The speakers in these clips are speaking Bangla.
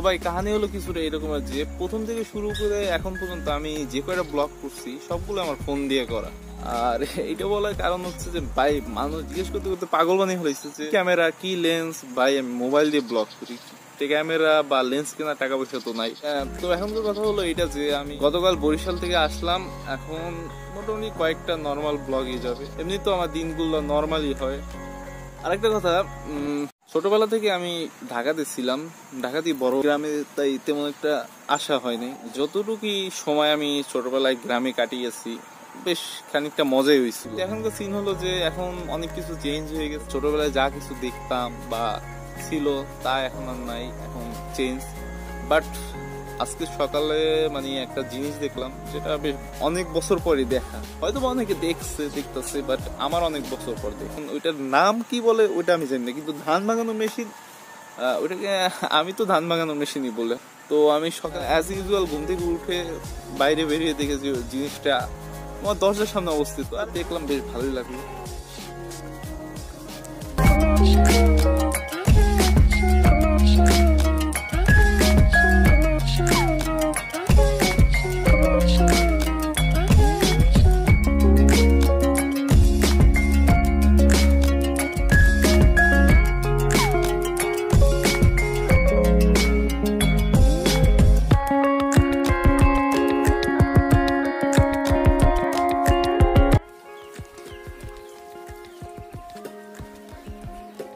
ভাই কাহিনী হলো কিছুটা এরকম, যে প্রথম থেকে শুরু করে এখন পর্যন্ত আমি যে কয়টা ব্লগ করছি সবগুলো আমার ফোন দিয়ে করা। আর এইটা বলার কারণ হচ্ছে যে ভাই মানুষ জিজ্ঞেস করতে করতে পাগল বানিয়ে হয়েছে যে ক্যামেরা কি লেন্স, ভাই আমি মোবাইল দিয়ে ব্লগ করি, ক্যামেরা বা লেন্স কেনার টাকা পয়সা তো নাই। তো এখনকার কথা হলো এটা যে আমি গতকাল বরিশাল থেকে আসলাম, এখন মোটামুটি কয়েকটা নর্মাল ব্লগই যাবে, এমনি তো আমার দিনগুলো নর্মালই হয়। আরেকটা কথা, ছোটবেলা থেকে আমি ঢাকাতে ছিলাম, ঢাকাতেই বড়, গ্রামে তাই তেমন একটা আশা হয়নি। যতটুকু সময় আমি ছোটবেলায় গ্রামে কাটিয়েছি বেশ খানিকটা মজাই হয়েছিল। এখনকার সিন হলো যে এখন অনেক কিছু চেঞ্জ হয়ে গেছে, ছোটবেলায় যা কিছু দেখতাম বা ছিল তা এখন আর নাই, এখন চেঞ্জ। বাট আজকে সকালে মানে একটা জিনিস দেখলাম যেটা বেশ অনেক বছর পরে দেখা, হয়তো অনেকে দেখতেছে বাট আমার অনেক বছর পর দেখুন। ওইটার নাম কি বলে ওইটা আমি জানি না, কিন্তু ধান ভাঙানো মেশিন, ওইটাকে আমি তো ধান ভাঙানো মেশিনই বলে। তো আমি সকালে অ্যাজ ইউজুয়াল ঘুম থেকে উঠে বাইরে বেরিয়ে দেখেছি জিনিসটা আমার দরজার সামনে অবস্থিত, আর দেখলাম বেশ ভালোই লাগলো।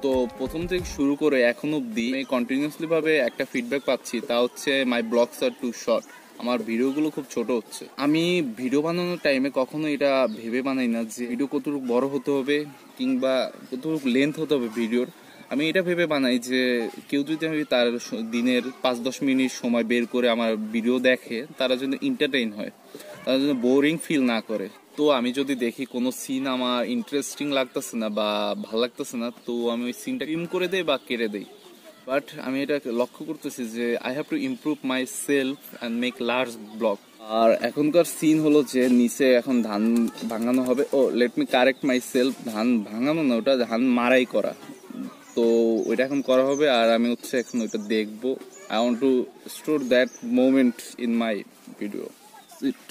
তো প্রথম থেকে শুরু করে এখন অব্দি আমি কন্টিনিউয়াসলি ভাবে একটা ফিডব্যাক পাচ্ছি, তা হচ্ছে মাই ব্লগস আর টু শর্ট, আমার ভিডিওগুলো খুব ছোট হচ্ছে। আমি ভিডিও বানানোর টাইমে কখনো এটা ভেবে বানাই না যে ভিডিও কতটুকু বড় হতে হবে কিংবা কতটুকু লেন্থ হতে হবে ভিডিওর। আমি এটা ভেবে বানাই যে কেউ যদি আমি তার দিনের 5-10 মিনিট সময় বের করে আমার ভিডিও দেখে, তারা যেন এন্টারটেইন হয়, তারা যেন বোরিং ফিল না করে। তো আমি যদি দেখি কোনো সিন আমার ইন্টারেস্টিং লাগতেছে না বা ভালো লাগতেছে না, তো আমি ওই সিনটা ট্রিম করে দেই বা কেটে দেই। বাট আমি এটা লক্ষ্য করতেছি যে I have to improve myself and make large blog. আর এখনকার সিন হলো যে নিচে এখন ধান ভাঙানো হবে। Oh let me correct myself, ধান ভাঙানো না, ওটা ধান মারাই করা। তো ওইটা এখন করা হবে আর আমি হচ্ছে এখন ওইটা দেখবো। I want to store that moment in my video. It